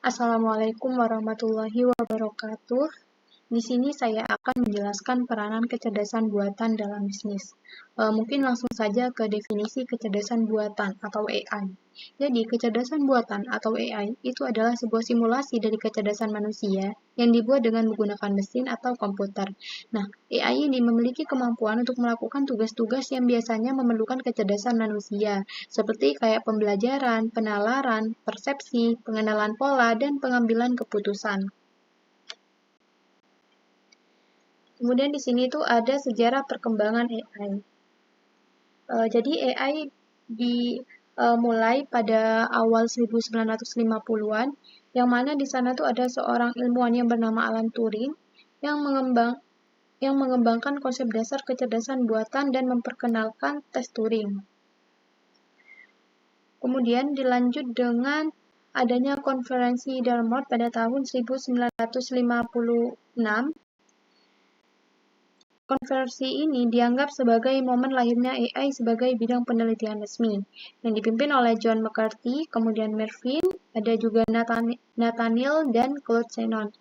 Assalamualaikum warahmatullahi wabarakatuh. Di sini saya akan menjelaskan peranan kecerdasan buatan dalam bisnis. Mungkin langsung saja ke definisi kecerdasan buatan atau AI. Jadi, kecerdasan buatan atau AI itu adalah sebuah simulasi dari kecerdasan manusia yang dibuat dengan menggunakan mesin atau komputer. Nah, AI ini memiliki kemampuan untuk melakukan tugas-tugas yang biasanya memerlukan kecerdasan manusia, seperti kayak pembelajaran, penalaran, persepsi, pengenalan pola, dan pengambilan keputusan. Kemudian di sini tuh ada sejarah perkembangan AI. Jadi AI dimulai pada awal 1950-an, yang mana di sana tuh ada seorang ilmuwan yang bernama Alan Turing yang mengembangkan konsep dasar kecerdasan buatan dan memperkenalkan tes Turing. Kemudian dilanjut dengan adanya konferensi Dartmouth pada tahun 1956. Konferensi ini dianggap sebagai momen lahirnya AI sebagai bidang penelitian resmi, yang dipimpin oleh John McCarthy, kemudian Mervyn, ada juga Nathaniel, dan Claude Shannon.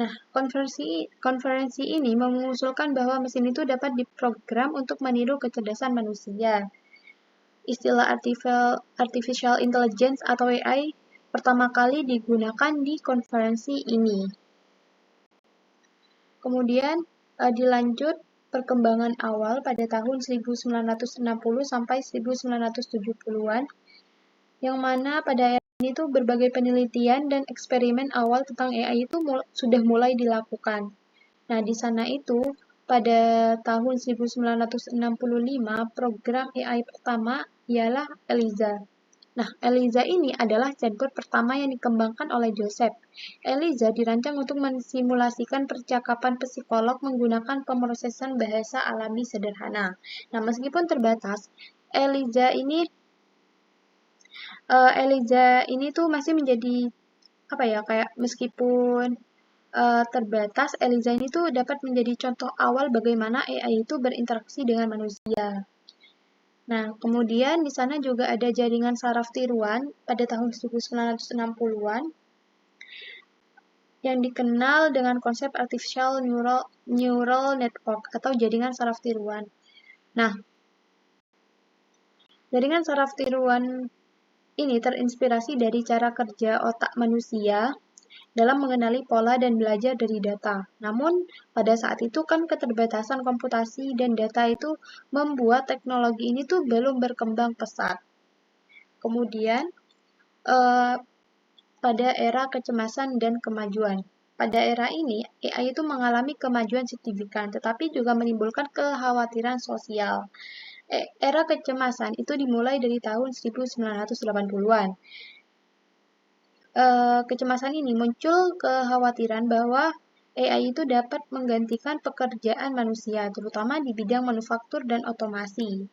Nah, konferensi ini mengusulkan bahwa mesin itu dapat diprogram untuk meniru kecerdasan manusia. Istilah artificial intelligence atau AI pertama kali digunakan di konferensi ini. Kemudian dilanjut perkembangan awal pada tahun 1960 sampai 1970-an, yang mana pada era ini tuh berbagai penelitian dan eksperimen awal tentang AI itu sudah mulai dilakukan. Nah, di sana itu pada tahun 1965 program AI pertama ialah ELIZA. Nah, ELIZA ini adalah chatbot pertama yang dikembangkan oleh Joseph. ELIZA dirancang untuk mensimulasikan percakapan psikolog menggunakan pemrosesan bahasa alami sederhana. Nah, meskipun terbatas, ELIZA ini tuh masih menjadi kayak meskipun terbatas, ELIZA ini tuh dapat menjadi contoh awal bagaimana AI itu berinteraksi dengan manusia. Nah, kemudian di sana juga ada jaringan saraf tiruan pada tahun 1960-an yang dikenal dengan konsep artificial neural network atau jaringan saraf tiruan. Nah, jaringan saraf tiruan ini terinspirasi dari cara kerja otak manusia dalam mengenali pola dan belajar dari data. Namun, pada saat itu kan keterbatasan komputasi dan data itu membuat teknologi ini tuh belum berkembang pesat. Kemudian, pada era kecemasan dan kemajuan. Pada era ini, AI itu mengalami kemajuan signifikan, tetapi juga menimbulkan kekhawatiran sosial. Era kecemasan itu dimulai dari tahun 1980-an. Kecemasan ini muncul kekhawatiran bahwa AI itu dapat menggantikan pekerjaan manusia, terutama di bidang manufaktur dan otomasi.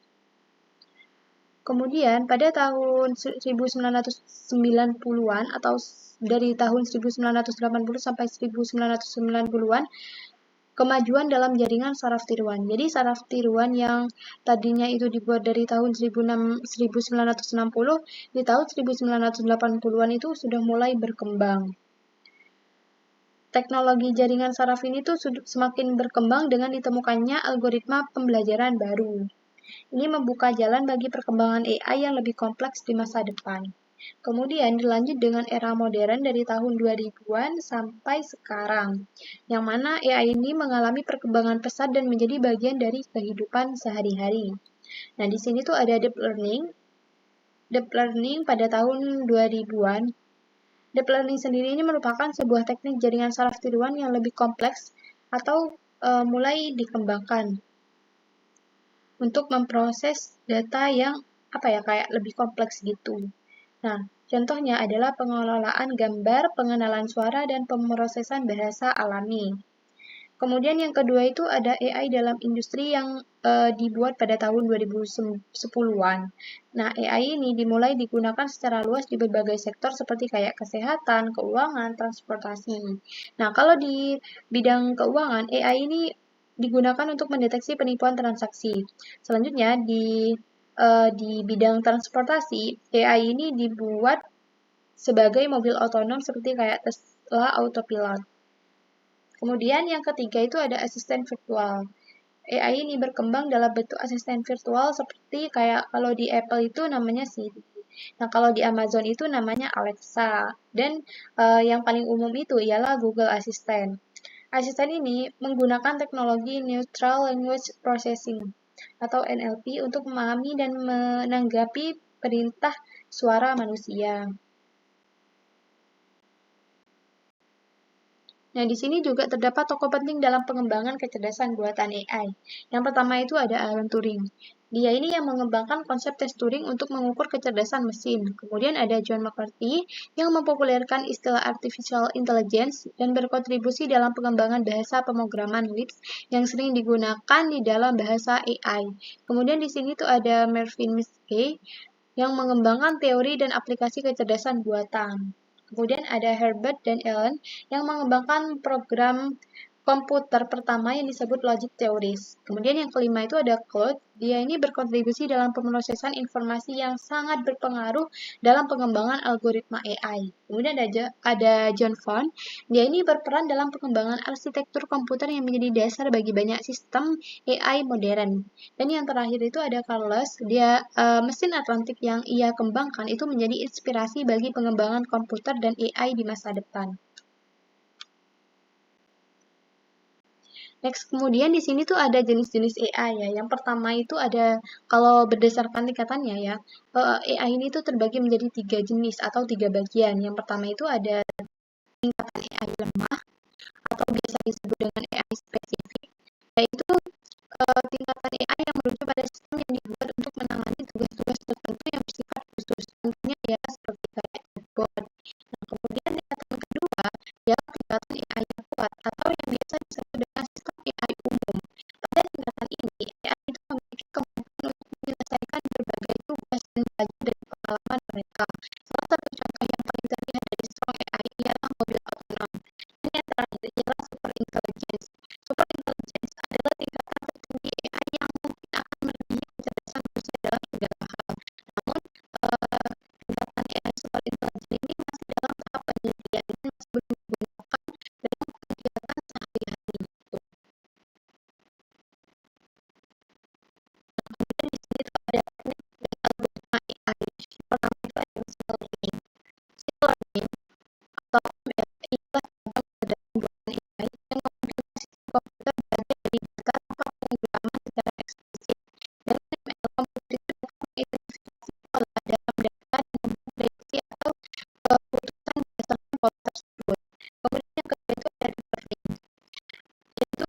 Kemudian pada tahun 1990-an atau dari tahun 1980 sampai 1990-an, kemajuan dalam jaringan saraf tiruan. Jadi saraf tiruan yang tadinya itu dibuat dari tahun 1960, di tahun 1980-an itu sudah mulai berkembang. Teknologi jaringan saraf ini tuh semakin berkembang dengan ditemukannya algoritma pembelajaran baru. Ini membuka jalan bagi perkembangan AI yang lebih kompleks di masa depan. Kemudian dilanjut dengan era modern dari tahun 2000-an sampai sekarang, yang mana AI ini mengalami perkembangan pesat dan menjadi bagian dari kehidupan sehari-hari. Nah, di sini tuh ada deep learning. Deep learning pada tahun 2000-an. Deep learning sendiri ini merupakan sebuah teknik jaringan saraf tiruan yang lebih kompleks atau mulai dikembangkan untuk memproses data yang kayak lebih kompleks gitu. Nah, contohnya adalah pengelolaan gambar, pengenalan suara, dan pemrosesan bahasa alami. Kemudian yang kedua itu ada AI dalam industri yang dibuat pada tahun 2010-an. Nah, AI ini dimulai digunakan secara luas di berbagai sektor seperti kayak kesehatan, keuangan, transportasi. Nah, kalau di bidang keuangan, AI ini digunakan untuk mendeteksi penipuan transaksi. Selanjutnya di bidang transportasi, AI ini dibuat sebagai mobil otonom seperti kayak Tesla Autopilot. Kemudian yang ketiga itu ada asisten virtual. AI ini berkembang dalam bentuk asisten virtual seperti kayak kalau di Apple itu namanya Siri. Nah, kalau di Amazon itu namanya Alexa. Dan yang paling umum itu ialah Google Assistant. Asisten ini menggunakan teknologi Neutral Language Processing atau NLP untuk memahami dan menanggapi perintah suara manusia. Nah, di sini juga terdapat tokoh penting dalam pengembangan kecerdasan buatan AI. Yang pertama itu ada Alan Turing. Dia ini yang mengembangkan konsep tes Turing untuk mengukur kecerdasan mesin. Kemudian ada John McCarthy yang mempopulerkan istilah artificial intelligence dan berkontribusi dalam pengembangan bahasa pemrograman Lisp yang sering digunakan di dalam bahasa AI. Kemudian di sini tuh ada Marvin Minsky yang mengembangkan teori dan aplikasi kecerdasan buatan. Kemudian ada Herbert dan Allen yang mengembangkan program komputer pertama yang disebut logic theories. Kemudian yang kelima itu ada Claude. Dia ini berkontribusi dalam pemrosesan informasi yang sangat berpengaruh dalam pengembangan algoritma AI. Kemudian ada John Von. Dia ini berperan dalam pengembangan arsitektur komputer yang menjadi dasar bagi banyak sistem AI modern. Dan yang terakhir itu ada Carlos. Dia mesin Atlantik yang ia kembangkan itu menjadi inspirasi bagi pengembangan komputer dan AI di masa depan. Next, kemudian di sini tuh ada jenis-jenis AI ya. Yang pertama itu ada, kalau berdasarkan tingkatannya ya, AI ini tuh terbagi menjadi 3 jenis atau 3 bagian. Yang pertama itu ada tingkatan AI lemah atau biasa disebut dengan AI spesifik, yaitu tingkatan AI yang merujuk pada sistem yang dibuat untuk menangani tugas-tugas tertentu yang bersifat khusus. Contohnya ya seperti kayak chatbot. Nah, kemudian tingkatan kedua ialah tingkatan AI yang kuat atau yang biasa disebut dengan sistem AI umum. Pada tingkatan ini, AI itu memiliki kemampuan untuk menyelesaikan berbagai tugas dan belajar dari pengalaman mereka. Salah satu contoh yang paling terlihat dari strong AI ialah mobil otonom. Dan yang terakhir ialah super intelligence. Super intelligence adalah tingkatan tertinggi AI yang mungkin akan melebihi kecerdasan manusia dalam segala hal. Namun, tingkatan AI super intelligence ini masih dalam tahap penelitian dan masih belum digunakan dalam kegiatan sehari-hari. Kemudian di sini ada teknik dan algoritma AI. Pertama itu ada machine learning. Machine learning atau ML ialah cabang kecerdasan buatan AI yang memungkinkan sistem komputer belajar dari data tanpa pengiraman secara eksplisit. Dengan ML, komputer itu dapat mengidentifikasi pola dalam data dan membuat prediksi atau keputusan berdasarkan pola tersebut. Kemudian yang kedua itu ada deep learning, yaitu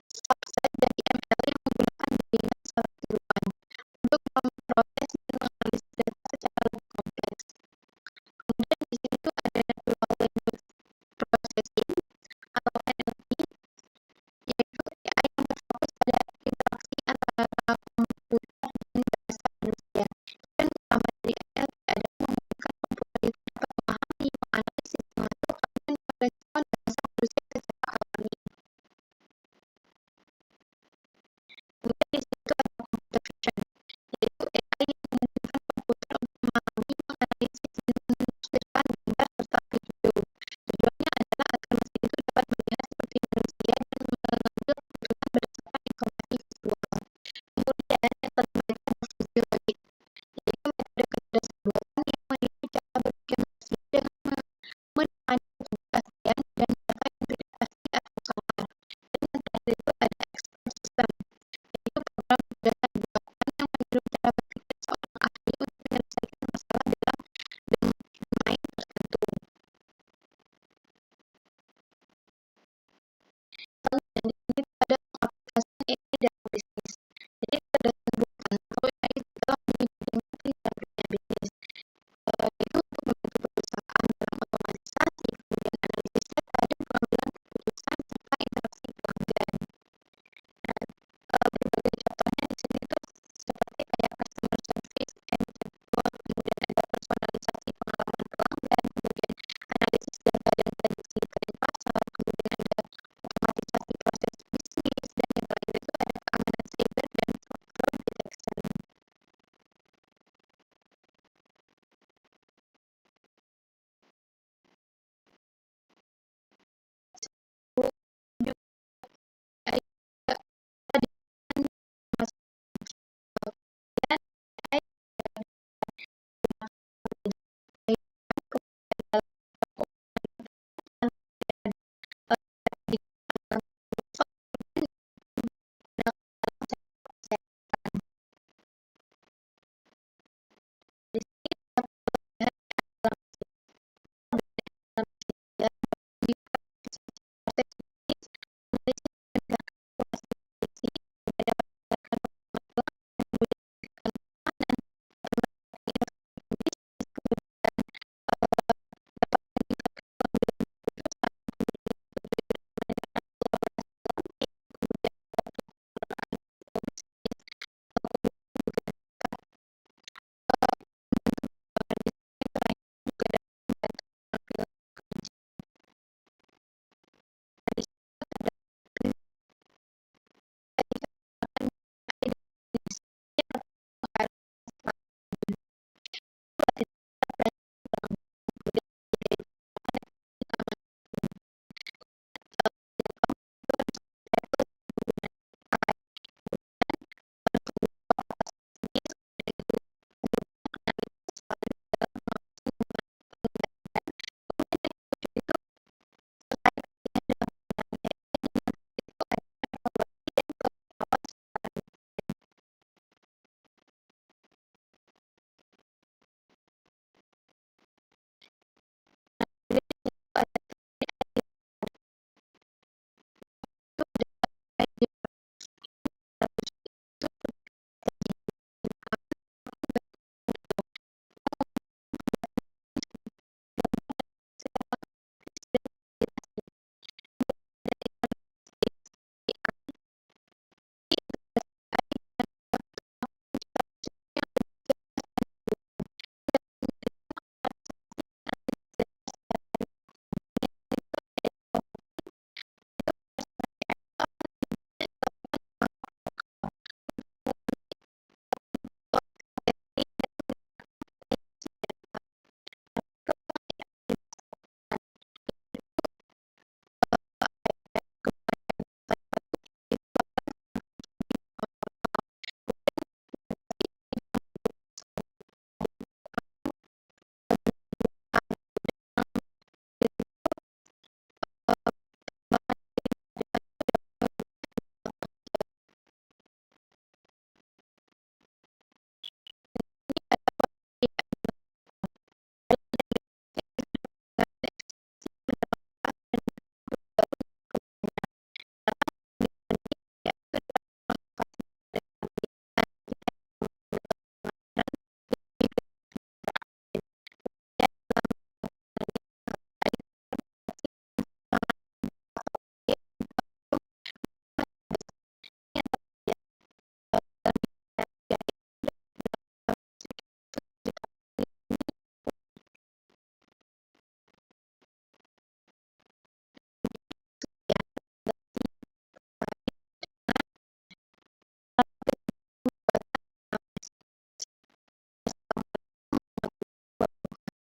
subset dari ML yang menggunakan jaringan saraf tiruan untuk memproses dan menganalisis data secara lebih kompleks. Kemudian di sini tuh ada natural language processing,